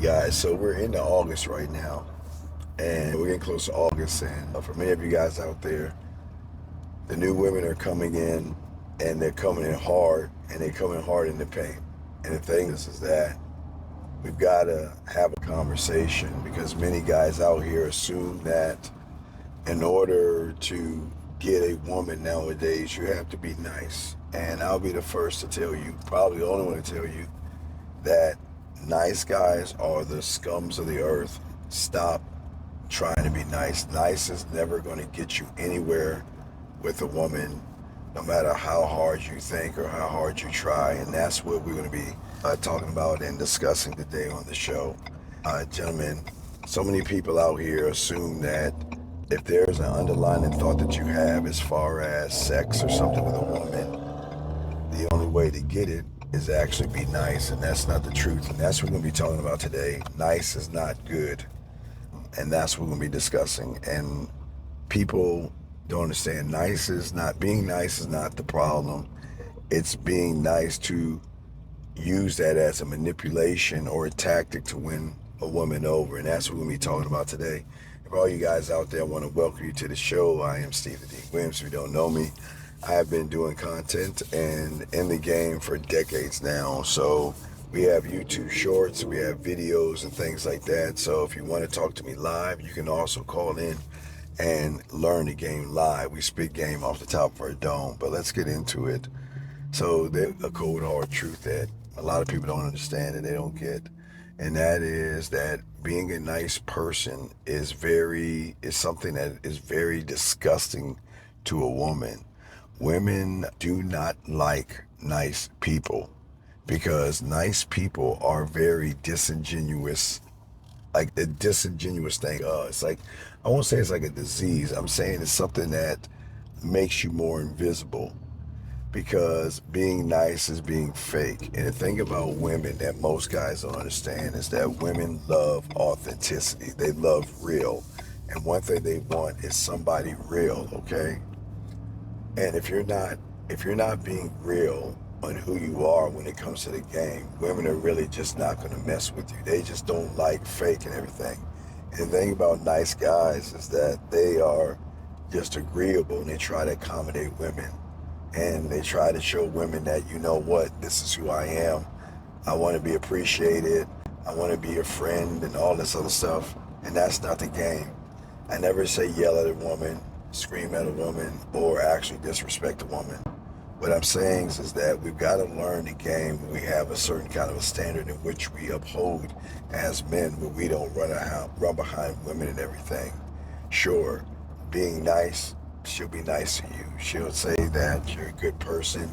guys, so we're into August right now, and we're getting close to August, and for many of you guys out there, the new women are coming in, and they're coming in hard, and they're coming hard in the paint. And the thing is that we've got to have a conversation, because many guys out here assume that in order to get a woman nowadays, you have to be nice. And I'll be the first to tell you, probably the only one to tell you, that nice guys are the scums of the earth. Stop trying to be nice. Nice is never going to get you anywhere with a woman, no matter how hard you think or how hard you try. And that's what we're going to be talking about and discussing today on the show. Gentlemen, so many people out here assume that if there's an underlying thought that you have as far as sex or something with a woman, the only way to get it is actually be nice, and that's not the truth. And that's what we're going to be talking about today. Nice is not good, and that's what we're going to be discussing. And people don't understand, being nice is not the problem. It's being nice to use that as a manipulation or a tactic to win a woman over, and that's what we're going to be talking about today. And for all you guys out there, I want to welcome you to the show. I am Stephen D. Williams. If you don't know me, I have been doing content and in the game for decades now. So we have YouTube shorts, we have videos and things like that. So if you want to talk to me live, you can also call in and learn the game live. We spit game off the top of our dome, but let's get into it. So there's a cold hard truth that a lot of people don't understand and they don't get. And that is that being a nice person is something that is very disgusting to a woman. Women do not like nice people because nice people are very disingenuous, like the disingenuous thing. It's like, I won't say it's like a disease. I'm saying it's something that makes you more invisible, because being nice is being fake. And the thing about women that most guys don't understand is that women love authenticity. They love real. And one thing they want is somebody real, okay? And if you're not being real on who you are when it comes to the game, women are really just not going to mess with you. They just don't like fake and everything. And the thing about nice guys is that they are just agreeable, and they try to accommodate women. And they try to show women that, you know what, this is who I am. I want to be appreciated. I want to be a friend and all this other stuff. And that's not the game. I never say yell at a woman, scream at a woman, or actually disrespect a woman. What I'm saying is that we've got to learn the game. We have a certain kind of a standard in which we uphold as men, where we don't run behind women and everything. Sure, being nice, she'll be nice to you. She'll say that you're a good person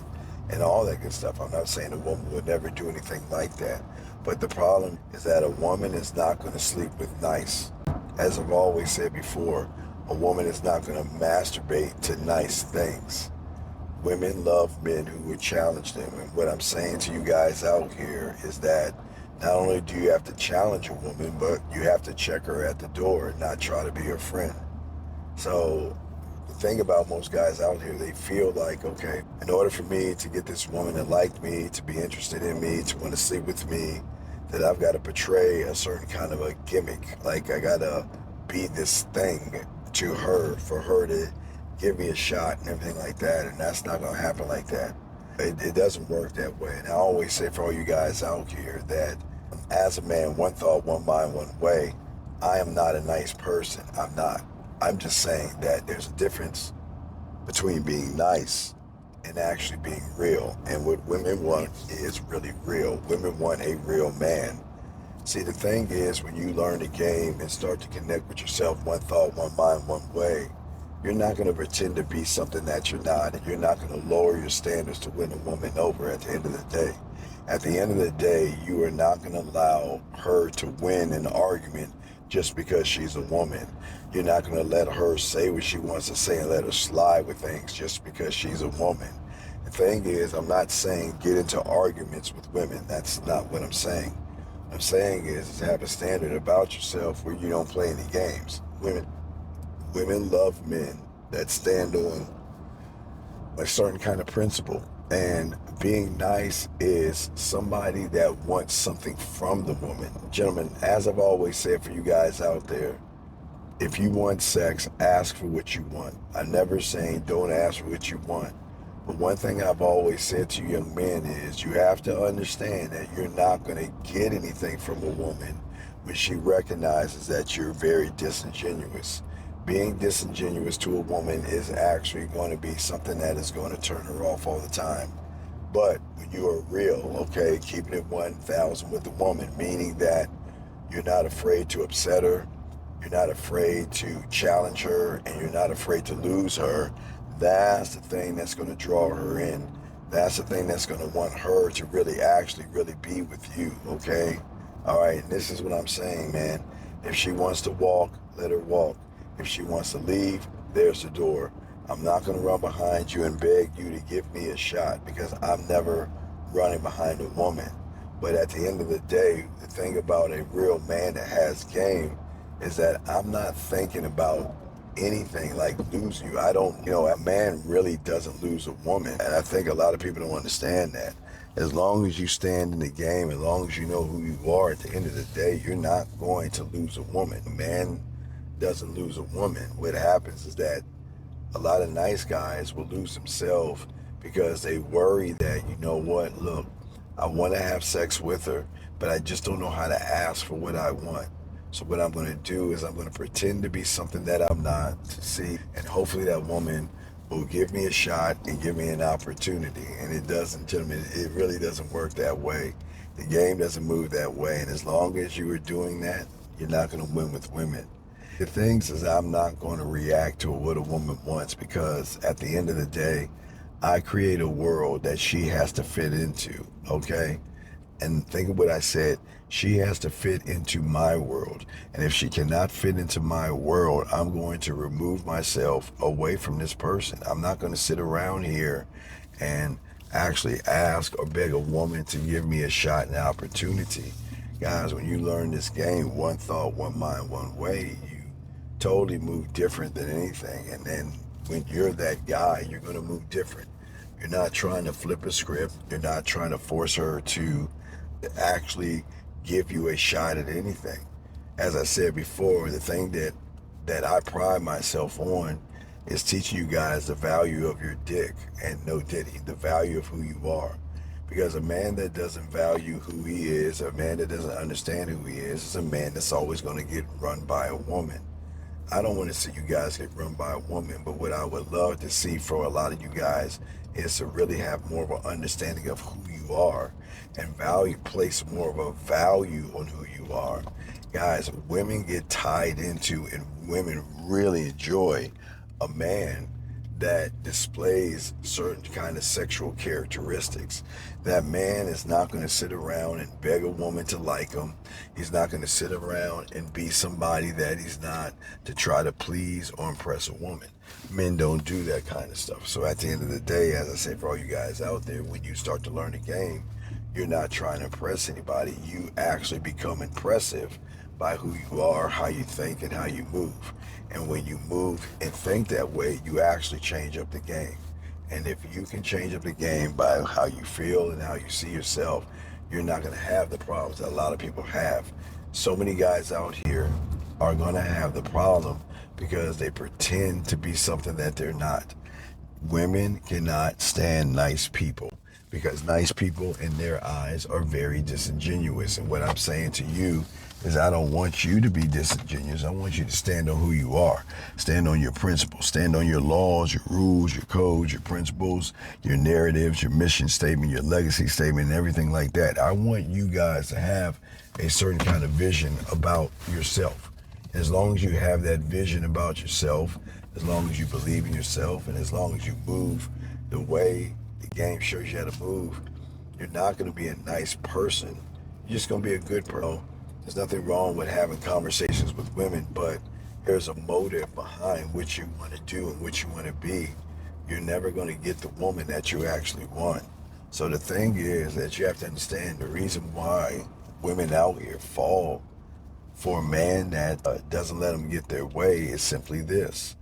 and all that good stuff. I'm not saying a woman would never do anything like that. But the problem is that a woman is not going to sleep with nice. As I've always said before, a woman is not going to masturbate to nice things. Women love men who would challenge them. And what I'm saying to you guys out here is that not only do you have to challenge a woman, but you have to check her at the door and not try to be her friend. So the thing about most guys out here, they feel like, okay, in order for me to get this woman to like me, to be interested in me, to want to sleep with me, that I've got to portray a certain kind of a gimmick. Like I got to be this thing to her for her to give me a shot and everything like that. And that's not going to happen like that. It doesn't work that way. And I always say for all you guys out here that as a man, one thought, one mind, one way. I am not a nice person. I'm not. I'm just saying that there's a difference between being nice and actually being real. And what women want is really real. Women want a real man. See, the thing is, when you learn the game and start to connect with yourself, one thought, one mind, one way, you're not going to pretend to be something that you're not, and you're not going to lower your standards to win a woman over at the end of the day. At the end of the day, you are not going to allow her to win an argument just because she's a woman. You're not going to let her say what she wants to say and let her slide with things just because she's a woman. The thing is, I'm not saying get into arguments with women. That's not what I'm saying. What I'm saying is have a standard about yourself where you don't play any games. Women love men that stand on a certain kind of principle. And Being nice is somebody that wants something from the woman. Gentlemen, as I've always said for you guys out there, if you want sex, ask for what you want. I'm never saying don't ask for what you want. But one thing I've always said to young men is you have to understand that you're not going to get anything from a woman when she recognizes that you're very disingenuous. Being disingenuous to a woman is actually going to be something that is going to turn her off all the time. But when you are real, okay, keeping it 1,000 with the woman, meaning that you're not afraid to upset her, you're not afraid to challenge her, and you're not afraid to lose her, that's the thing that's going to draw her in. That's the thing that's going to want her to really actually really be with you, okay? All right, and this is what I'm saying, man. If she wants to walk, let her walk. If she wants to leave, there's the door. I'm not going to run behind you and beg you to give me a shot because I'm never running behind a woman. But at the end of the day, the thing about a real man that has game is that I'm not thinking about anything like losing you. I don't, a man really doesn't lose a woman. And I think a lot of people don't understand that. As long as you stand in the game, as long as you know who you are, at the end of the day, you're not going to lose a woman. A man doesn't lose a woman. What happens is that a lot of nice guys will lose themselves because they worry that, you know what, look, I want to have sex with her, but I just don't know how to ask for what I want. So what I'm going to do is I'm going to pretend to be something that I'm not, to see, and hopefully that woman will give me a shot and give me an opportunity. And it doesn't, gentlemen, it really doesn't work that way. The game doesn't move that way. And as long as you are doing that, you're not going to win with women. The things is I'm not going to react to what a woman wants because at the end of the day, I create a world that she has to fit into, okay? And think of what I said. She has to fit into my world. And if she cannot fit into my world, I'm going to remove myself away from this person. I'm not going to sit around here and actually ask or beg a woman to give me a shot and opportunity. Guys, when you learn this game, one thought, one mind, one way, you totally move different than anything. And then when you're that guy, you're going to move different. You're not trying to flip a script. You're not trying to force her to actually give you a shot at anything. As I said before, the thing that I pride myself on is teaching you guys the value of your dick and no ditty, the value of who you are. Because a man that doesn't value who he is, a man that doesn't understand who he is a man that's always going to get run by a woman. I don't want to see you guys get run by a woman, but what I would love to see for a lot of you guys is to really have more of an understanding of who you are and place more of a value on who you are. Guys, women get tied into and women really enjoy a man that displays certain kind of sexual characteristics. That man is not going to sit around and beg a woman to like him. He's not going to sit around and be somebody that he's not to try to please or impress a woman. Men don't do that kind of stuff. So at the end of the day, as I say for all you guys out there, when you start to learn the game, you're not trying to impress anybody. You actually become impressive by who you are, how you think, and how you move. And when you move and think that way, you actually change up the game. And if you can change up the game by how you feel and how you see yourself, you're not going to have the problems that a lot of people have. So many guys out here are going to have the problem because they pretend to be something that they're not. Women cannot stand nice people because nice people in their eyes are very disingenuous. And what I'm saying to you is I don't want you to be disingenuous. I want you to stand on who you are. Stand on your principles. Stand on your laws, your rules, your codes, your principles, your narratives, your mission statement, your legacy statement, and everything like that. I want you guys to have a certain kind of vision about yourself. As long as you have that vision about yourself, as long as you believe in yourself, and as long as you move the way the game shows you how to move, you're not going to be a nice person. You're just going to be a good person. There's nothing wrong with having conversations with women, but there's a motive behind what you want to do and what you want to be. You're never going to get the woman that you actually want. So the thing is that you have to understand the reason why women out here fall for a man that doesn't let them get their way is simply this.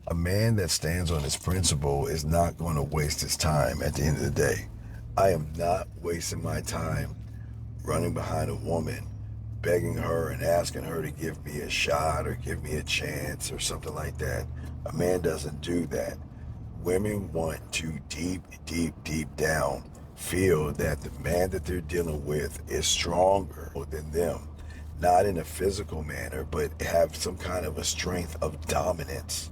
A man that stands on his principle is not going to waste his time at the end of the day. I am not wasting my time running behind a woman, begging her and asking her to give me a shot or give me a chance or something like that. A man doesn't do that. Women want to deep down feel that the man that they're dealing with is stronger than them. Not in a physical manner, but have some kind of a strength of dominance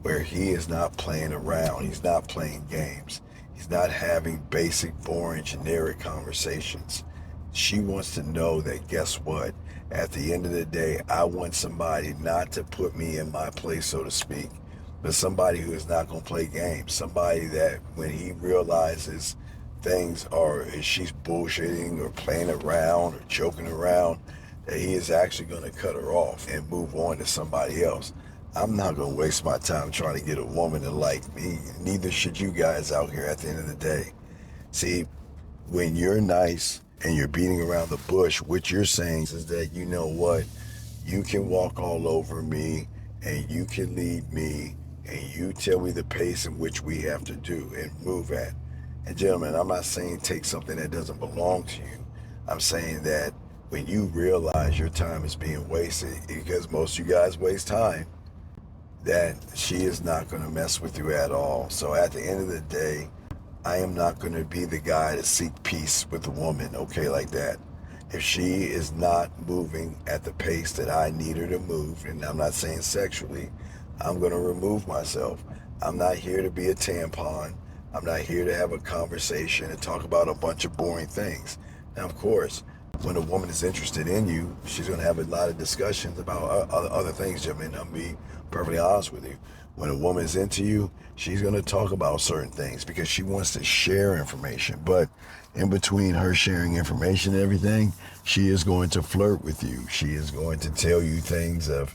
where he is not playing around. He's not playing games. He's not having basic, boring, generic conversations. She wants to know that, guess what? At the end of the day, I want somebody not to put me in my place, so to speak, but somebody who is not going to play games. Somebody that when he realizes things are, she's bullshitting or playing around or joking around, that he is actually going to cut her off and move on to somebody else. I'm not going to waste my time trying to get a woman to like me. Neither should you guys out here at the end of the day. See, when you're nice and you're beating around the bush, what you're saying is that, you know what, you can walk all over me and you can lead me and you tell me the pace in which we have to do and move at. And gentlemen, I'm not saying take something that doesn't belong to you. I'm saying that when you realize your time is being wasted, because most of you guys waste time, that she is not going to mess with you at all. So at the end of the day, I am not going to be the guy to seek peace with a woman, okay, like that. If she is not moving at the pace that I need her to move, and I'm not saying sexually, I'm going to remove myself. I'm not here to be a tampon. I'm not here to have a conversation and talk about a bunch of boring things. Now, of course, when a woman is interested in you, she's going to have a lot of discussions about other things, Jim, I'll be perfectly honest with you. When a woman is into you, she's going to talk about certain things because she wants to share information. But in between her sharing information and everything, she is going to flirt with you. She is going to tell you things of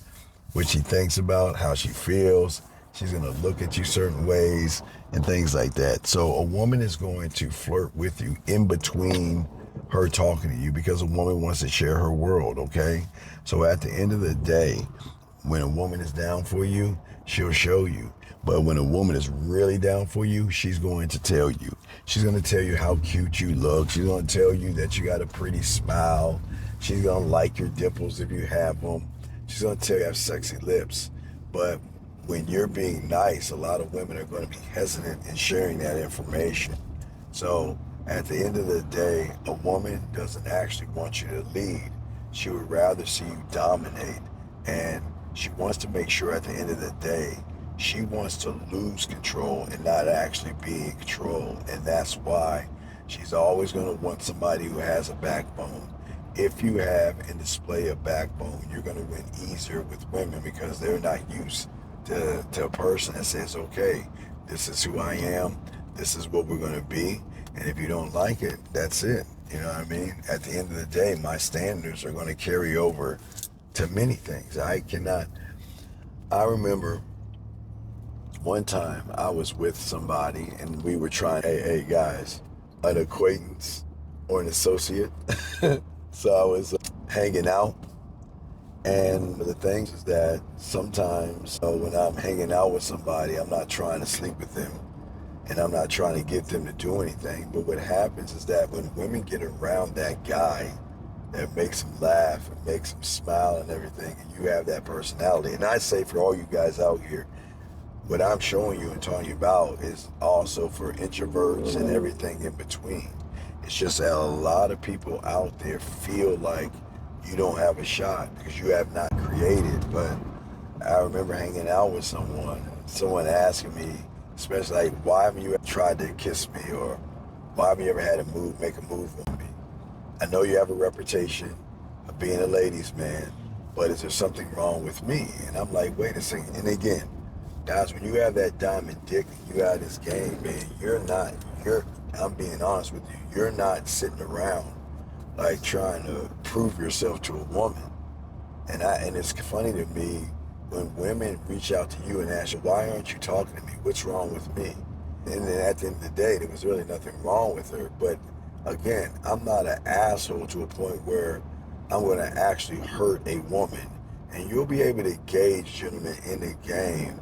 what she thinks about, how she feels. She's going to look at you certain ways and things like that. So a woman is going to flirt with you in between her talking to you because a woman wants to share her world, okay? So at the end of the day, when a woman is down for you, she'll show you. But when a woman is really down for you, she's going to tell you. She's going to tell you how cute you look. She's going to tell you that you got a pretty smile. She's going to like your dimples if you have them. She's going to tell you you have sexy lips. But when you're being nice, a lot of women are going to be hesitant in sharing that information. So at the end of the day, a woman doesn't actually want you to lead. She would rather see you dominate. And she wants to make sure at the end of the day, she wants to lose control and not actually be in control. And that's why she's always going to want somebody who has a backbone. If you have and display a backbone, you're going to win easier with women because they're not used to a person that says, okay, this is who I am. This is what we're going to be. And if you don't like it, that's it. You know what I mean? At the end of the day, my standards are going to carry over to many things. I remember one time I was with somebody and we were trying, hey guys, an acquaintance or an associate. So I was hanging out. And the thing is that sometimes when I'm hanging out with somebody, I'm not trying to sleep with them and I'm not trying to get them to do anything. But what happens is that when women get around that guy that makes them laugh and makes them smile and everything, and you have that personality. And I say for all you guys out here, what I'm showing you and talking about is also for introverts and everything in between. It's just that a lot of people out there feel like you don't have a shot because you have not created. But I remember hanging out with someone asking me, especially like, why haven't you tried to kiss me, or why haven't you ever had make a move on me? I know you have a reputation of being a ladies' man, but is there something wrong with me? And I'm like, wait a second. And again, guys, when you have that diamond dick and you have this game, man, I'm being honest with you, you're not sitting around like trying to prove yourself to a woman. And it's funny to me when women reach out to you and ask you, why aren't you talking to me? What's wrong with me? And then at the end of the day, there was really nothing wrong with her. But again, I'm not an asshole to a point where I'm going to actually hurt a woman. And you'll be able to gauge, gentlemen, in the game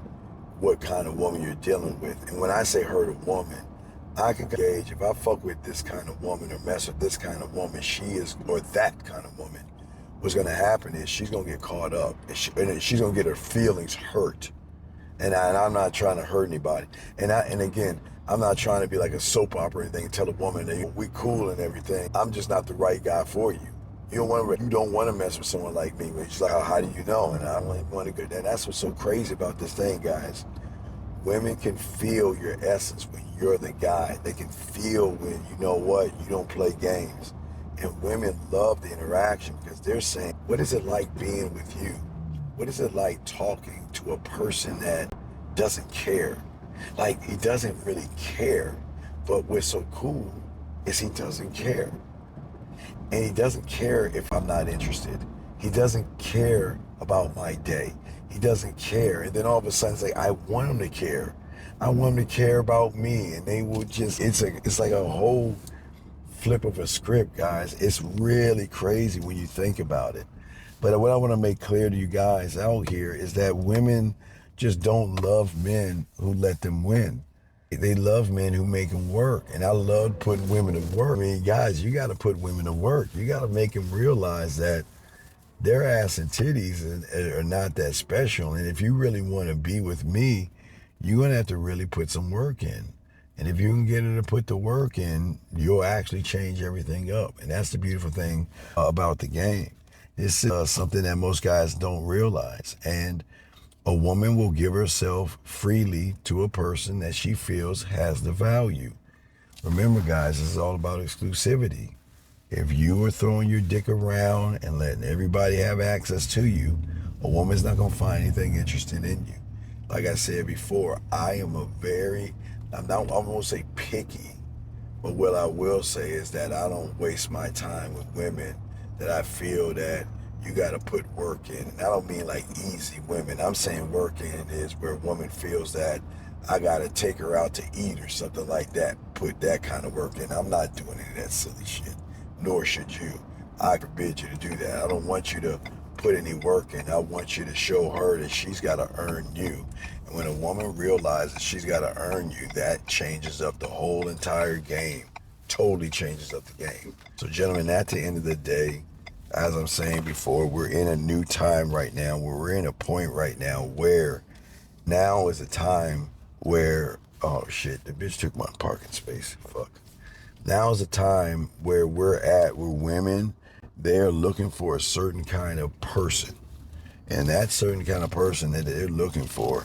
what kind of woman you're dealing with. And when I say hurt a woman, I can gauge if I fuck with this kind of woman or mess with this kind of woman, she is, or that kind of woman, what's gonna happen is she's gonna get caught up and she's gonna get her feelings hurt. And I'm not trying to hurt anybody. And again, I'm not trying to be like a soap opera or anything and tell a woman that we cool and everything. I'm just not the right guy for you. You don't want to mess with someone like me. She's like, how do you know? And I don't want to go. And that's what's so crazy about this thing, guys. Women can feel your essence when you're the guy. They can feel when, you know what, you don't play games. And women love the interaction because they're saying, what is it like being with you? What is it like talking to a person that doesn't care? Like, he doesn't really care. But what's so cool is he doesn't care. And he doesn't care if I'm not interested. He doesn't care about my day. He doesn't care. And then all of a sudden say, I want him to care. I want him to care about me. And they will just, it's like a whole flip of a script, guys. It's really crazy when you think about it. But what I want to make clear to you guys out here is that women just don't love men who let them win. They love men who make them work. And I love putting women to work. I mean, guys, you got to put women to work. You got to make them realize that their ass and titties are not that special. And if you really want to be with me, you're going to have to really put some work in. And if you can get her to put the work in, you'll actually change everything up. And that's the beautiful thing about the game. This is something that most guys don't realize. And a woman will give herself freely to a person that she feels has the value. Remember, guys, this is all about exclusivity. If you are throwing your dick around and letting everybody have access to you, a woman's not going to find anything interesting in you. Like I said before, I won't say picky, but what I will say is that I don't waste my time with women that I feel that you got to put work in. And I don't mean like easy women. I'm saying work in is where a woman feels that I got to take her out to eat or something like that. Put that kind of work in. I'm not doing any of that silly shit, nor should you. I forbid you to do that. I don't want you to put any work in. I want you to show her that she's got to earn you. And when a woman realizes she's got to earn you, that changes up the whole entire game. Totally changes up the game. So gentlemen, at the end of the day, as I'm saying before, we're in a new time right now, where we're in a point right now where now is a time where, oh shit, the bitch took my parking space, fuck. Now is a time where where women, they're looking for a certain kind of person. And that certain kind of person that they're looking for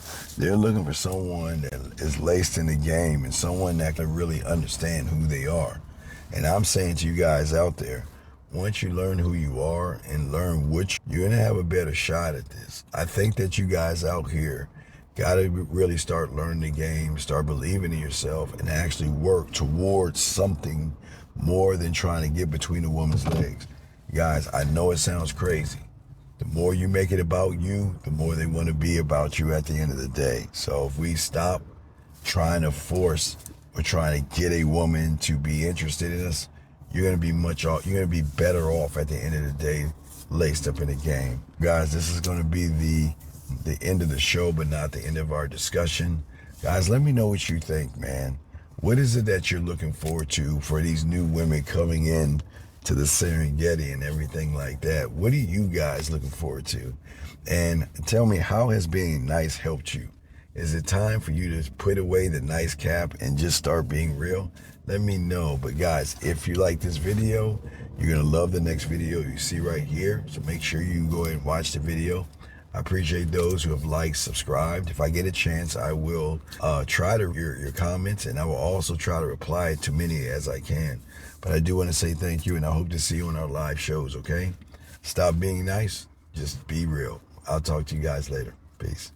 someone that is laced in the game and someone that can really understand who they are. And I'm saying to you guys out there, once you learn who you are and learn you're going to have a better shot at this. I think that you guys out here got to really start learning the game, start believing in yourself, and actually work towards something more than trying to get between a woman's legs. Guys, I know it sounds crazy. The more you make it about you, the more they want to be about you at the end of the day. So if we stop trying to force or trying to get a woman to be interested in us, you're going to be better off at the end of the day, laced up in the game. Guys, this is going to be the end of the show, but not the end of our discussion. Guys, let me know what you think, man. What is it that you're looking forward to for these new women coming in to the Serengeti and everything like that? What are you guys looking forward to? And tell me, how has being nice helped you? Is it time for you to put away the nice cap and just start being real? Let me know. But guys, if you like this video, you're going to love the next video you see right here. So make sure you go ahead and watch the video. I appreciate those who have liked, subscribed. If I get a chance, I will try to read your comments, and I will also try to reply to many as I can. But I do want to say thank you, and I hope to see you on our live shows, okay? Stop being nice. Just be real. I'll talk to you guys later. Peace.